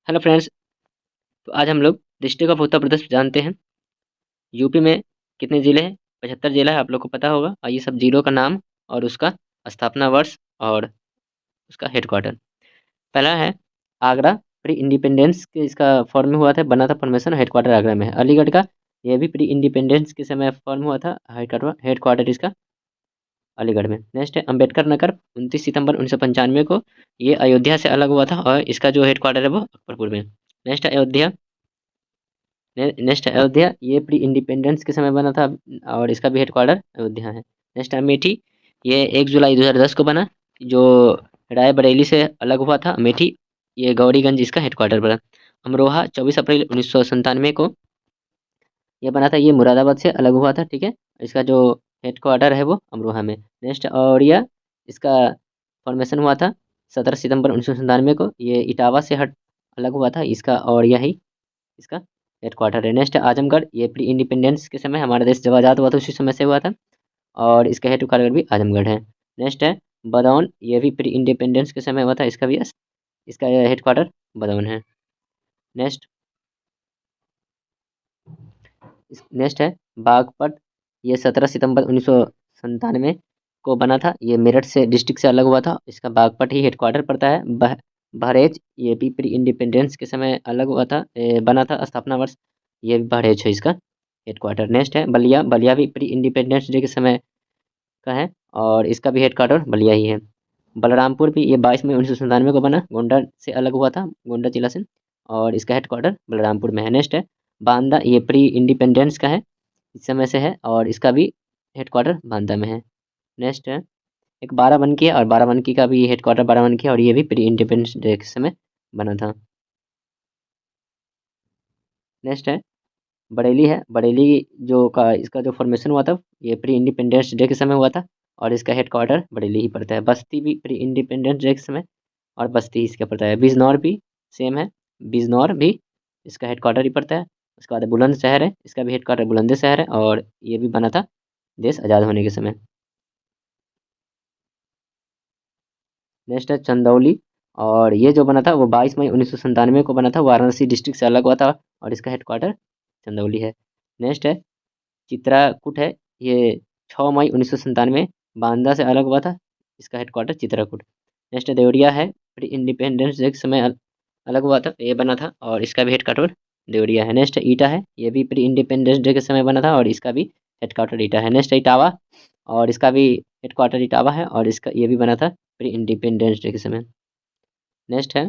Hello friends. तो आज हम लोग डिस्ट्रिक्ट ऑफ उत्तर प्रदेश जानते हैं। यूपी में कितने ज़िले हैं? 75 ज़िला है, आप लोग को पता होगा। और ये सब ज़िलों का नाम और उसका स्थापना वर्ष और उसका हेडक्वार्टर। पहला है आगरा। प्री इंडिपेंडेंस के इसका फॉर्म हुआ था, बना था फॉर्मेशन। हेडक्वार्टर आगरा में है। अलीगढ़ का ये भी प्री इंडिपेंडेंस के समय फॉर्म हुआ था। हेडक्वार्टर इसका अलीगढ़ में। नेक्स्ट है अम्बेडकर नगर। 29 सितंबर 1995 को ये अयोध्या से अलग हुआ था और इसका जो हेडक्वार्टर है वो अकबरपुर में। नेक्स्ट है अयोध्या। नेक्स्ट है अयोध्या, ये प्री इंडिपेंडेंस के समय बना था और इसका भी हेडक्वार्टर अयोध्या है। नेक्स्ट है अमेठी। ये 1 जुलाई 2010 को बना, जो रायबरेली से अलग हुआ था अमेठी। ये गौरीगंज इसका हेडक्वार्टर बना। अमरोहा 24 अप्रैल 1997 को ये बना था, ये मुरादाबाद से अलग हुआ था। ठीक है, इसका जो हेडक्वार्टर है वो अमरोहा में। नेक्स्ट औड़िया, इसका फॉर्मेशन हुआ था 17 सितंबर 1997 को। ये इटावा से हट अलग हुआ था, इसका औड़िया ही इसका हेडक्वार्टर है। नेक्स्ट है आजमगढ़। ये प्री इंडिपेंडेंस के समय हमारा देश जब आज़ाद हुआ था उसी समय से हुआ था और इसका हेडक्वार्टर भी आजमगढ़ है। नेक्स्ट है बदौन। ये भी प्री इंडिपेंडेंस के समय हुआ था, इसका भी इसका हेडक्वार्टर बदौन है। नेक्स्ट नेक्स्ट है बागपत। ये 17 सितंबर 1997 को बना था। ये मेरठ से डिस्ट्रिक्ट से अलग हुआ था, इसका बागपत ही हेडक्वार्टर पड़ता है। बहरेज, ये भी प्री इंडिपेंडेंस के समय अलग हुआ था, बना था स्थापना वर्ष। ये भी बहरेज है इसका हेडक्वार्टर। नेक्स्ट है बलिया। बलिया भी प्री इंडिपेंडेंस डे के समय का है और इसका भी हेडक्वार्टर बलिया ही है। बलरामपुर भी ये 22 मई 1997 को बना, गोंडा से अलग हुआ था, गोंडा जिला से। और इसका हेडक्वार्टर बलरामपुर में है। नेक्स्ट है बांदा। ये प्री इंडिपेंडेंस का है, इस समय से है और इसका भी हेडक्वार्टर बांदा में है। नेक्स्ट है एक बाराबंकी है और बाराबंकी का भी हेडक्वार्टर बाराबंकी है और ये भी प्री इंडिपेंडेंस डे के समय बना था। नेक्स्ट है बरेली है। बरेली जो का इसका जो फॉर्मेशन हुआ था ये प्री इंडिपेंडेंस डे के समय हुआ था और इसका हेडक्वार्टर बरेली ही पड़ता है। बस्ती भी प्री इंडिपेंडेंस डे के समय और बस्ती ही इसका पड़ता है। बिजनौर भी सेम है, बिजनौर भी इसका हेडक्वार्टर ही पड़ता है। उसके बाद बुलंदशहर है, इसका भी हेडक्वार्टर बुलंदशहर है और ये भी बना था देश आज़ाद होने के समय। नेक्स्ट है चंदौली। और ये जो बना था वो 22 मई 1997 को बना था, वाराणसी डिस्ट्रिक्ट से अलग हुआ था और इसका हेडक्वार्टर चंदौली है। नेक्स्ट है चित्राकूट है। ये 6 मई 1997 बांदा से अलग हुआ था, इसका हेडक्वार्टर चित्राकूट। नेक्स्ट देवरिया है। प्री इंडिपेंडेंस डे के समय अलग हुआ था, ये बना था और इसका भी हेडक्वार्टर देवरिया है। नेक्स्ट ईटा है। ये भी प्री इंडिपेंडेंस डे के समय बना था और इसका भी हेडक्वार्टर ईटा है। नेक्स्ट इटावा और इसका भी हेडक्वार्टर इटावा है और इसका ये भी बना था प्री इंडिपेंडेंस डे के समय। नेक्स्ट है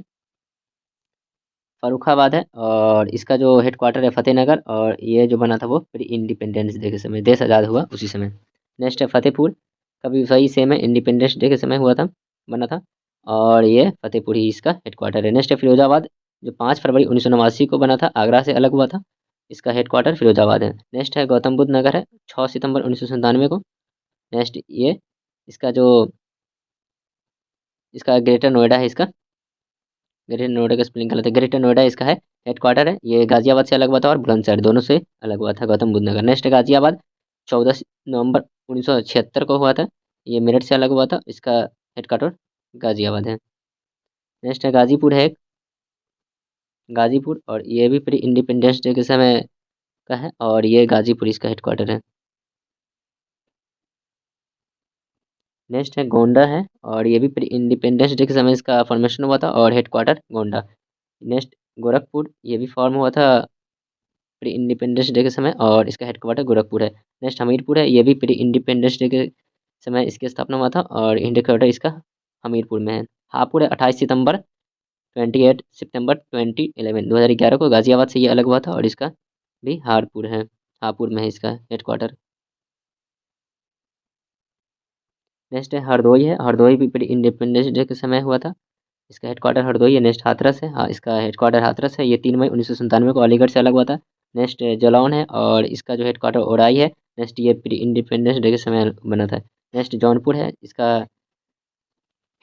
फर्रुखाबाद है और इसका जो हेडक्वार्टर है फतेहनगर और ये जो बना था वो प्री इंडिपेंडेंस डे के समय, देश आज़ाद हुआ उसी समय। नेक्स्ट है फतेहपुर। कभी वही सेम है, इंडिपेंडेंस डे के समय हुआ था, बना था और ये फतेहपुर ही इसका हेडक्वार्टर है। नेक्स्ट है फिरोजाबाद, जो 5 फरवरी 1989 को बना था, आगरा से अलग हुआ था, इसका हेडक्वार्टर फिरोजाबाद है। नेक्स्ट है गौतम बुद्ध नगर है, 6 सितंबर 1997 को। नेक्स्ट ये इसका जो इसका ग्रेटर नोएडा है, इसका ग्रेटर नोएडा का स्पेलिंग गलत है, ग्रेटर नोएडा इसका है हेडक्वार्टर है। ये गाजियाबाद से अलग हुआ था और बुलंदशहर दोनों से अलग हुआ था गौतम बुद्ध नगर। नेक्स्ट गाजियाबाद 14 नवंबर 1976 को हुआ था, ये मेरठ से अलग हुआ था, इसका हेडक्वार्टर गाजियाबाद है। नेक्स्ट है गाजीपुर है, गाजीपुर और ये भी प्री इंडिपेंडेंस डे के समय का है और ये गाजीपुर इसका हेडक्वार्टर है। नेक्स्ट है गोंडा है और ये भी प्री इंडिपेंडेंस डे के समय इसका फॉर्मेशन हुआ था और हेडक्वार्टर गोंडा। नेक्स्ट गोरखपुर, ये भी फॉर्म हुआ था प्री इंडिपेंडेंस डे के समय और इसका हेडक्वार्टर गोरखपुर है। नेक्स्ट हमीरपुर है, ये भी प्री इंडिपेंडेंस डे के समय इसकी स्थापना हुआ था और हेडक्वार्टर इसका हमीरपुर में है। हापुड़ है, 28 सितंबर 2011 को गाजियाबाद से ये अलग हुआ था और इसका भी हारपुर है, हापुड़ में है इसका हेडक्वार्टर। नेक्स्ट है हरदोई है, हरदोई भी प्री इंडिपेंडेंस डे के समय हुआ था, इसका हेडक्वार्टर हरदोई है। नेक्स्ट हाथरस है, हाँ इसका हेडक्वार्टर हाथरस है, ये 3 मई 1997 को अलीगढ़ से अलग हुआ था। नेक्स्ट जलौन है और इसका जो हेडक्वार्टर ओराई है। नेक्स्ट ये प्री इंडिपेंडेंस डे के समय बना था। नेक्स्ट जौनपुर है, इसका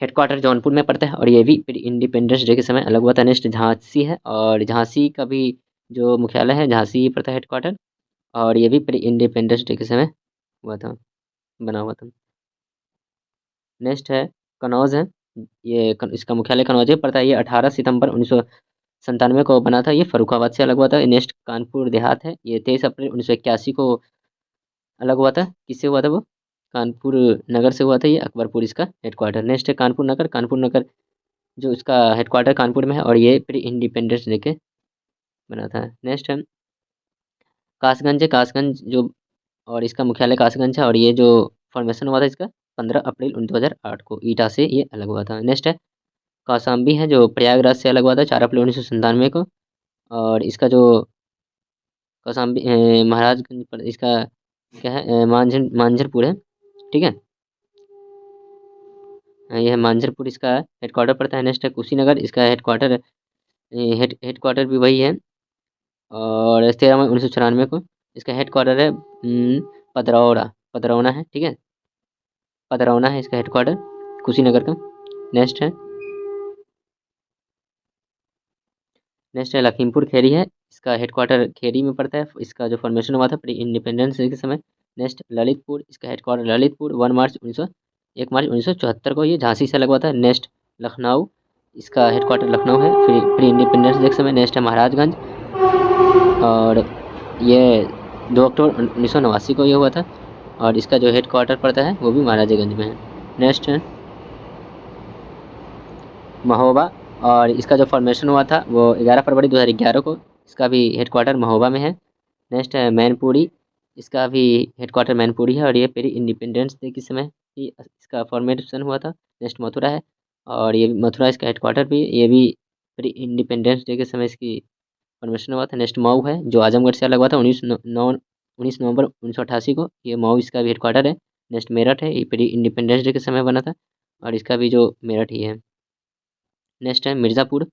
हेडक्वार्टर जौनपुर में पड़ता है और ये भी प्री इंडिपेंडेंस डे के समय अलग हुआ था। नेक्स्ट झांसी है और झांसी का भी जो मुख्यालय है झांसी पड़ता है हेडक्वार्टर और ये भी प्री इंडिपेंडेंस डे के समय हुआ था, बना हुआ था। नेक्स्ट है कनौज है, ये इसका मुख्यालय कनौज है पड़ता है, ये 18 सितंबर 1997 को बना था, ये फर्रुखाबाद से अलग हुआ था। नेक्स्ट कानपुर देहात है, ये 23 अप्रैल 1981 को अलग हुआ था। किससे हुआ था वो? कानपुर नगर से हुआ था, ये अकबरपुर इसका हेडक्वार्टर। नेक्स्ट है कानपुर नगर। कानपुर नगर जो इसका हेडक्वार्टर कानपुर में है और ये प्री इंडिपेंडेंस डे के बना था। नेक्स्ट है कासगंज है, कासगंज जो और इसका मुख्यालय कासगंज है और ये जो फॉर्मेशन हुआ था इसका 15 अप्रैल 2008 को ईटा से ये अलग हुआ था। नेक्स्ट है कौशाम्बी है जो प्रयागराज से अलग हुआ था 4 अप्रैल 1997 को। और इसका जो कौशाम्बी महाराजगंज पर इसका क्या है मांझरपुर है, ठीक है। यह मांझरपुर इसका हेडक्वार्टर पड़ता है। नेक्स्ट है कुशीनगर, इसका हेडक्वार्टर भी वही है और 13 मई 1994 को इसका हेडक्वार्टर है पदरौना है, ठीक है। पदरौना है इसका हेडक्वार्टर कुशीनगर का। नेक्स्ट है लखीमपुर खीरी है, इसका हेडक्वार्टर खीरी में पड़ता है। इसका जो फॉर्मेशन हुआ था प्री इंडिपेंडेंस डे के समय। नेक्स्ट ललितपुर, इसका हेडक्वार्टर ललितपुर 1 मार्च 1974 को ये झांसी से लगा हुआ था। नेक्स्ट लखनऊ, इसका हेडक्वार्टर लखनऊ है प्री इंडिपेंडेंस डे के समय। नेक्स्ट है महाराजगंज और ये 2 अक्टूबर 1989 को ये हुआ था और इसका जो हेडक्वार्टर पड़ता है वो भी महाराजागंज में है। नेक्स्ट है महोबा और इसका जो फॉर्मेशन हुआ था वो 11 फरवरी 2011 को, इसका भी हेडक्वार्टर महोबा में है। नेक्स्ट है मैनपुरी, इसका भी हेडक्वार्टर मैनपुरी है और ये प्री इंडिपेंडेंस डे के समय ही इसका फॉर्मेशन हुआ था। नेक्स्ट मथुरा है और ये मथुरा इसका हेडक्वार्टर भी, ये भी प्री इंडिपेंडेंस डे के समय इसकी फॉर्मेशन हुआ था। नेक्स्ट मऊ है जो आजमगढ़ से अलग हुआ था 19 नवंबर 1988 को, ये मऊ इसका भी हेडक्वार्टर है। नेक्स्ट मेरठ है, ये प्री इंडिपेंडेंस डे के समय बना था और इसका भी जो मेरठ ही है। नेक्स्ट है Mirzapur,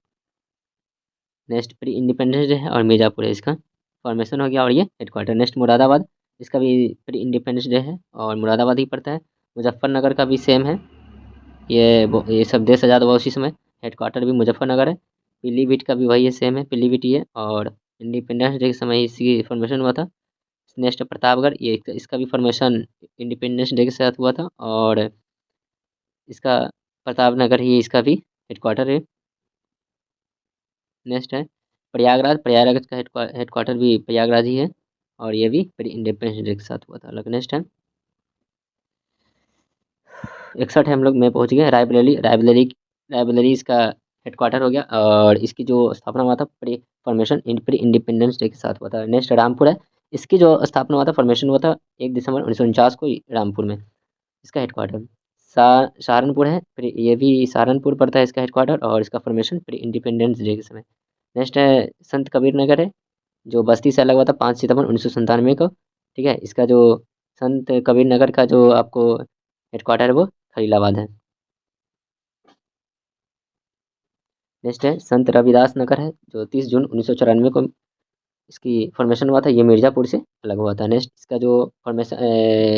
next pre independence day है और मिर्ज़ापुर है इसका फॉर्मेशन हो गया और ये हेडक्वार्टर। नेक्स्ट मुरादाबाद, इसका भी प्री इंडिपेंडेंस डे है और मुरादाबाद ही पड़ता है। मुजफ्फरनगर का भी सेम है, ये सब देश आज़ाद हुआ उसी समय, हेडक्वार्टर भी मुजफ्फरनगर है। पीलीभीत का भी वही है, सेम है, पीलीभीत ही है और इंडिपेंडेंस डे के समय ही इसकी फॉर्मेशन हुआ था। नेक्स्ट है प्रतापगढ़, ये इसका भी फॉर्मेशन इंडिपेंडेंस डे के साथ हुआ था और इसका प्रतापनगर ही इसका भी हेडक्वार्टर है। नेक्स्ट है प्रयागराज, प्रयागराज का हेडक्वार्टर भी प्रयागराज ही है और ये भी प्री इंडिपेंडेंस डे के साथ हुआ था अलग। नेक्स्ट है 61 है, हम लोग में पहुंच गए। रायबरेली इसका हेडक्वार्टर हो गया और इसकी जो स्थापना हुआ था प्री इंडिपेंडेंस डे के साथ हुआ था। नेक्स्ट रामपुर है, इसकी जो स्थापना हुआ था फॉर्मेशन हुआ था 1 दिसंबर 1949 को रामपुर में, इसका हेडक्वार्टर। सहारनपुर है, फिर ये भी सहारनपुर पड़ता है इसका हेडक्वार्टर और इसका फॉर्मेशन प्री इंडिपेंडेंस डे के समय। नेक्स्ट है संत कबीर नगर है जो बस्ती से अलग हुआ था 5 सितंबर 1997 को, ठीक है। इसका जो संत कबीर नगर का जो आपको हेडक्वार्टर है वो खलीलाबाद है। नेक्स्ट है संत रविदास नगर है जो 30 जून 1994 को इसकी फॉर्मेशन हुआ था, ये मिर्ज़ापुर से अलग हुआ था। नेक्स्ट इसका जो फॉर्मेशन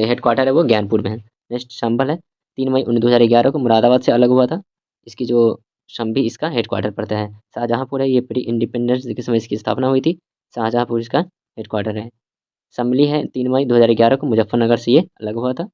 हेडक्वार्टर है वो ज्ञानपुर में है। नेक्स्ट संभल है, 3 मई 2011 को मुरादाबाद से अलग हुआ था, इसकी जो संभी इसका हेडक्वार्टर पड़ता है। शाहजहाँपुर है, ये प्री इंडिपेंडेंस डे के समय इसकी स्थापना हुई थी, शाहजहाँपुर इसका हेडक्वार्टर है। सम्मली है, 3 मई 2011 को मुजफ्फरनगर से ये अलग हुआ था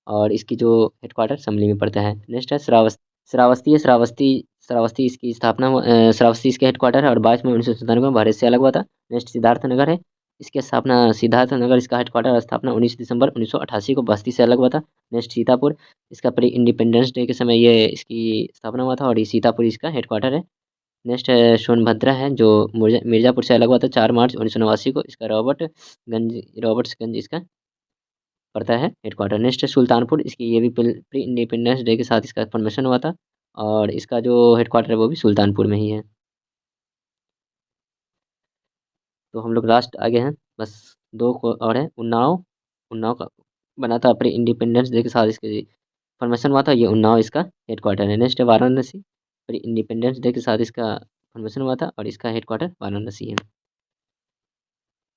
और इसकी जो हेडक्वार्टर सम्मली में पड़ता है। नेक्स्ट है श्रावस्ती है, श्रावस्ती इसकी स्थापना श्रावस्ती इसके हेडक्वार्टर है और 22 मई 1997 में भारत से अलग हुआ था। नेक्स्ट सिद्धार्थ नगर है, इसकी स्थापना सिद्धार्थ नगर इसका हेडक्वार्टर और स्थापना 19 दिसंबर 1988 को बस्ती से अलग हुआ था। नेक्स्ट सीतापुर, इसका प्री इंडिपेंडेंस डे के समय ये इसकी स्थापना हुआ था और ये सीतापुर इसका हेडक्वार्टर है। नेक्स्ट है सोनभद्रा है जो मिर्ज़ापुर से अलग हुआ था 4 मार्च 1989 को, इसका रॉबर्ट्सगंज इसका पड़ता है हेडक्वार्टर। नेक्स्ट है सुल्तानपुर, इसकी ये भी प्री इंडिपेंडेंस डे के साथ इसका फॉर्मेशन हुआ था और इसका जो हेडक्वार्टर है वो भी सुल्तानपुर में ही है। तो हम लोग लास्ट आगे हैं, बस दो को और है। उन्नाव का बना था प्री इंडिपेंडेंस डे के साथ इसकी फॉर्मेशन हुआ था, ये उन्नाव इसका हेडक्वार्टर है। नेक्स्ट है वाराणसी, प्री इंडिपेंडेंस डे के साथ इसका फॉर्मेशन हुआ था और इसका हेडक्वार्टर वाराणसी है।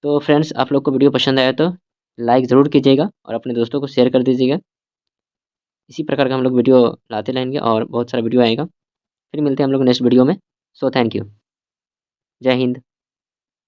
तो फ्रेंड्स आप लोग को वीडियो पसंद आया तो लाइक ज़रूर कीजिएगा और अपने दोस्तों को शेयर कर दीजिएगा। इसी प्रकार का हम लोग वीडियो लाते रहेंगे और बहुत सारा वीडियो आएगा। फिर मिलते हैं हम लोग नेक्स्ट वीडियो में। So thank you. जय हिंद।